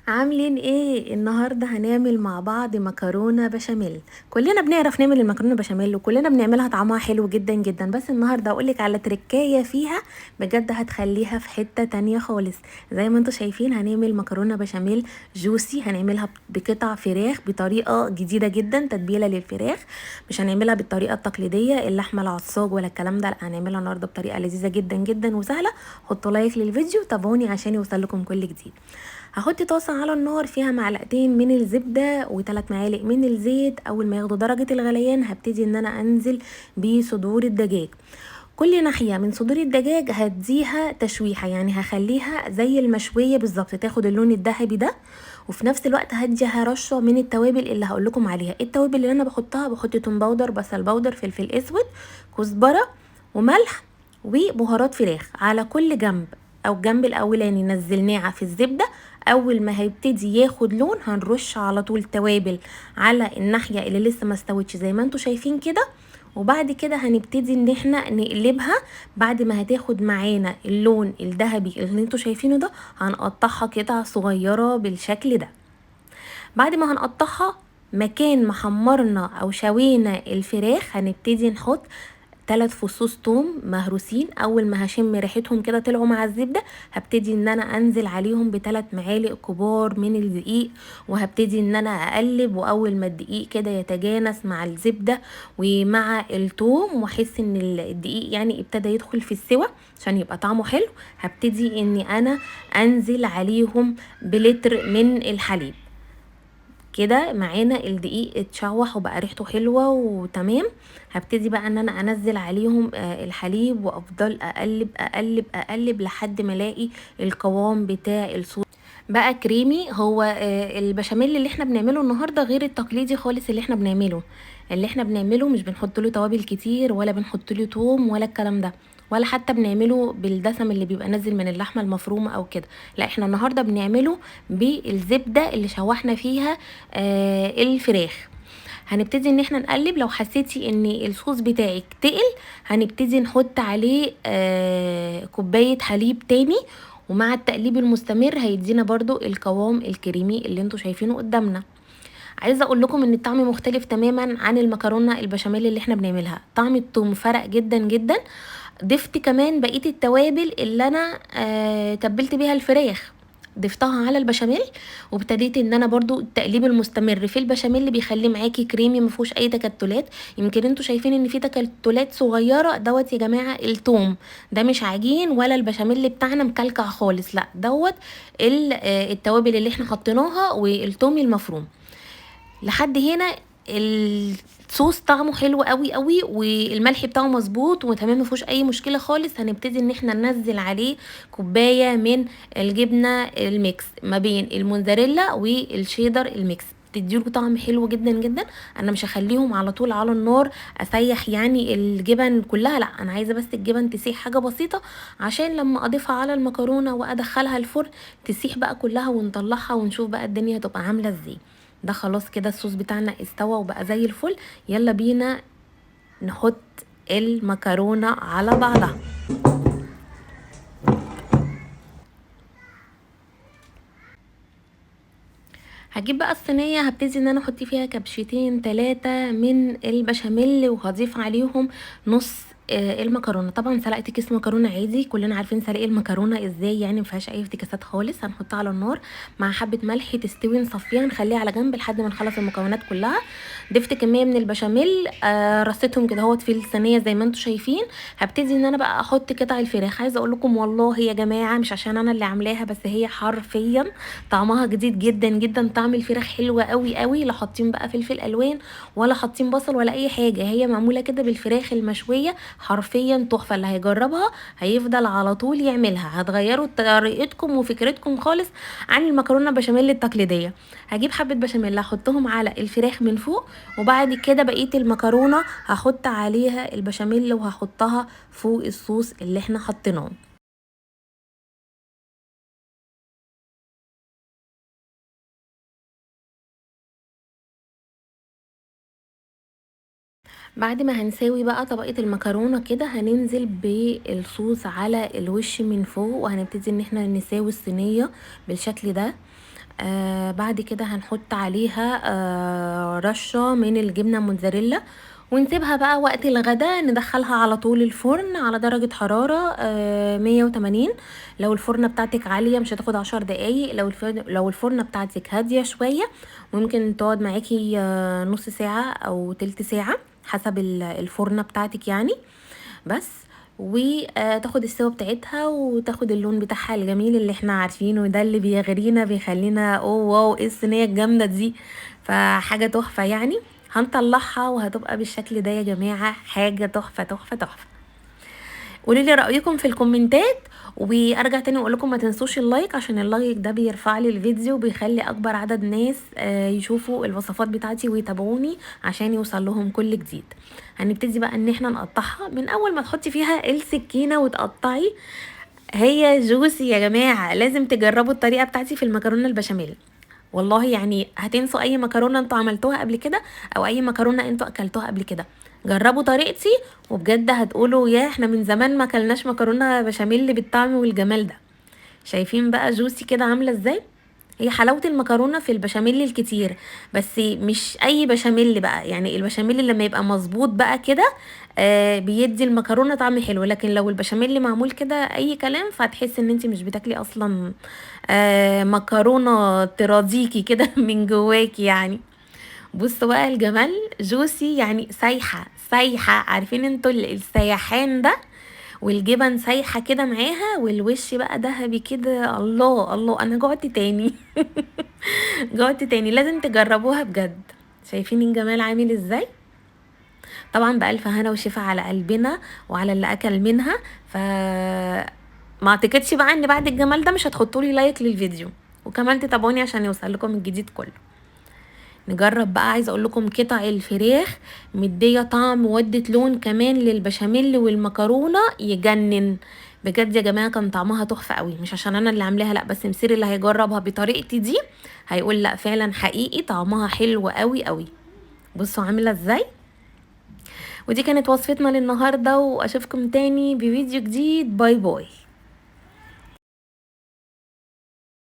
عاملين ايه؟ النهارده هنعمل مع بعض مكرونه بشاميل. كلنا بنعرف نعمل المكرونه بشاميل وكلنا بنعملها طعمها حلو جدا جدا، بس النهارده اقولك على تركايه فيها بجد هتخليها في حته تانية خالص. زي ما انتوا شايفين هنعمل مكرونه بشاميل جوسي، هنعملها بقطع فراخ بطريقه جديده جدا، تتبيله للفراخ. مش هنعملها بالطريقه التقليديه اللحمه العصاج ولا الكلام ده، لا هنعملها النهارده بطريقه لذيذه جدا جدا وسهله. حطوا لايك للفيديو، تابعوني عشان يوصلكم كل جديد. هحط طاسة على النار فيها معلقتين من الزبدة و3 معالق من الزيت. اول ما ياخدوا درجة الغليان هبتدي ان انا انزل بصدور الدجاج. كل ناحية من صدور الدجاج هديها تشويحة، يعني هخليها زي المشوية بالظبط، تاخد اللون الذهبي ده. وفي نفس الوقت هديها رشة من التوابل اللي هقولكم عليها. التوابل اللي انا بحطها، بحط توم باودر، بصل باودر، فلفل اسود، كزبرة، وملح، وبهارات فراخ على كل جنب. او الجنب الاولاني نزلناه في الزبدة، اول ما هيبتدي ياخد لون هنرش على طول توابل على الناحية اللي لسه ما استوتش زي ما انتوا شايفين كده. وبعد كده هنبتدي ان احنا نقلبها. بعد ما هتاخد معانا اللون الذهبي اللي انتوا شايفينه ده، هنقطعها قطع صغيرة بالشكل ده. بعد ما هنقطعها، مكان ما حمرنا او شوينا الفراخ هنبتدي نحط 3 فصوص توم مهروسين. اول ما هشم ريحتهم كده طلعوا مع الزبده، هبتدي ان انا انزل عليهم ب3 معالق كبار من الدقيق، وهبتدي ان انا اقلب. واول ما الدقيق كده يتجانس مع الزبده ومع التوم، واحس ان الدقيق يعني ابتدى يدخل في السوى عشان يبقى طعمه حلو، هبتدي اني انا انزل عليهم بلتر من الحليب. كده معانا الدقيق اتشوح وبقى ريحته حلوة وتمام. هبتدي بقى ان انا انزل عليهم الحليب، وافضل اقلب اقلب اقلب لحد ما الاقي القوام بتاع الصوص بقى كريمي. هو البشاميل اللي احنا بنعمله النهارده غير التقليدي خالص. اللي احنا بنعمله مش بنحط له توابل كتير، ولا بنحط له توم، ولا الكلام ده، ولا حتى بنعمله بالدسم اللي بيبقى نازل من اللحمه المفرومه او كده. لا، احنا النهارده بنعمله بالزبده اللي شوحنا فيها الفراخ. هنبتدي ان احنا نقلب. لو حسيتي ان الصوص بتاعك تقل، هنبتدي نحط عليه كوبايه حليب تاني. ومع التقليب المستمر هيدينا برضو القوام الكريمي اللي انتوا شايفينه قدامنا. عايزه اقول لكم ان الطعم مختلف تماما عن المكرونه البشاميل اللي احنا بنعملها. طعم الثوم فرق جدا جدا. ضفت كمان بقيه التوابل اللي انا تبلت بيها الفراخ، ضفتها على البشاميل. وابتديت ان انا برضو التقليب المستمر في البشاميل اللي بيخليه معاكي كريمي مفيهوش اي تكتلات. يمكن انتوا شايفين ان في تكتلات صغيره، دوت يا جماعه التوم. ده مش عجين ولا البشاميل بتاعنا مكلكع خالص، لا دوت التوابل اللي احنا حطيناها والثوم المفروم. لحد هنا الصوص طعمه حلو قوي قوي، والملح بتاعه مظبوط وتمام مفيهوش اي مشكله خالص. هنبتدي ان احنا ننزل عليه كوبايه من الجبنه الميكس ما بين الموزاريلا والشيدر الميكس، تديله طعم حلو جدا جدا. انا مش هخليهم على طول على النار اسيح يعني الجبن كلها، لا انا عايزه بس الجبن تسيح حاجه بسيطه، عشان لما اضيفها على المكرونه وادخلها الفرن تسيح بقى كلها، ونطلعها ونشوف بقى الدنيا هتبقى عامله ازاي. ده خلاص كده الصوص بتاعنا استوى وبقى زي الفل. يلا بينا نحط المكرونة على بعضها. هجيب بقى الصينية، هبتدي ان انا احط فيها كبشتين 3 من البشاميل، وهضيف عليهم نص المكرونه. طبعا سلقت كيس مكرونه عادي، كلنا عارفين سلق المكرونه ازاي، يعني مفيهاش اي افتكاسات خالص. هنحطها على النار مع حبه ملح تستوي، نصفيها نخليها على جنب لحد ما نخلص المكونات كلها. ضفت كميه من البشاميل، رصيتهم كده اهوت في الصينيه زي ما انتم شايفين. هبتدي ان انا بقى احط قطع الفراخ. عايزه اقول لكم والله يا جماعه، مش عشان انا اللي عاملاها، بس هي حرفيا طعمها جديد جدا جدا. طعم الفراخ حلوه قوي قوي، لا حاطين بقى فلفل الوان ولا حاطين بصل ولا اي حاجه، هي معموله كده بالفراخ المشويه، حرفيا تحفه. اللي هيجربها هيفضل على طول يعملها، هتغيروا طريقتكم وفكرتكم خالص عن المكرونه بشاميل التقليديه. هجيب حبه بشاميل احطهم على الفراخ من فوق، وبعد كده بقيه المكرونه هحط عليها البشاميل وهحطها فوق الصوص اللي احنا حطيناه. بعد ما هنساوي بقى طبقة المكرونة كده، هننزل بالصوص على الوش من فوق، وهنبتدي ان احنا نساوي الصينية بالشكل ده. بعد كده هنحط عليها رشة من الجبنة موتزاريلا، ونسيبها بقى وقت الغدا. ندخلها على طول الفرن على درجة حرارة 180. لو الفرنة بتاعتك عالية مش هتاخد 10 دقايق، لو الفرنة بتاعتك هادية شوية ممكن تقعد معاكي نص ساعة او تلت ساعة حسب الفرنة بتاعتك يعني. بس وتاخد السوا بتاعتها وتاخد اللون بتاعها الجميل اللي احنا عارفينه ده، اللي بيغرينا بيخلينا اوه واو ايه الصينيه الجامده دي، فحاجه تحفه يعني. هنطلعها وهتبقى بالشكل ده يا جماعه، حاجه تحفه تحفه تحفه. قولي لي رايكم في الكومنتات، وارجع تاني اقول لكم ما تنسوش اللايك، عشان اللايك ده بيرفع لي الفيديو وبيخلي اكبر عدد ناس يشوفوا الوصفات بتاعتي ويتابعوني عشان يوصل لهم كل جديد. هنبتدي بقى ان احنا نقطعها من اول ما تحطي فيها السكينه وتقطعي. هي جوسي يا جماعه، لازم تجربوا الطريقه بتاعتي في المكرونه البشاميل. والله يعني هتنسوا اي مكرونه انتوا عملتوها قبل كده او اي مكرونه انتوا اكلتوها قبل كده. جربوا طريقتي وبجد هتقولوا يا احنا من زمان ما اكلناش مكرونه بشاميل بالطعم والجمال ده. شايفين بقى جوسي كده عامله ازاي؟ هي حلاوه المكرونه في البشاميل الكتير، بس مش اي بشاميل بقى، يعني البشاميل لما يبقى مظبوط بقى كده بيدي المكرونه طعم حلو، لكن لو البشاميل معمول كده اي كلام فهتحس ان انت مش بتاكلي اصلا مكرونه تراضيكي كده من جواكي يعني. بصوا بقى الجمال، جوسي يعني سايحه سايحه، عارفين انتوا السيحان ده، والجبن سايحه كده معاها، والوش بقى ذهبي كده. الله الله انا جعت تاني. جعت تاني، لازم تجربوها بجد. شايفين الجمال عامل ازاي؟ طبعا بألف هنا وشفا على قلبنا وعلى اللي اكل منها. ف ما اعتقدش بقى ان بعد الجمال ده مش هتحطوا لي لايك للفيديو، وكمان تتابعوني عشان يوصل لكم الجديد كله. نجرب بقى، عايزه اقول لكم قطع الفراخ مديه طعم وودت لون كمان للبشاميل والمكرونه يجنن. بجد يا جماعه كان طعمها تحفه قوي، مش عشان انا اللي عاملاها لا، بس مسير اللي هيجربها بطريقتي دي هيقول لا فعلا حقيقي طعمها حلو قوي قوي. بصوا عامله ازاي. ودي كانت وصفتنا للنهارده، واشوفكم تاني بفيديو جديد. باي باي.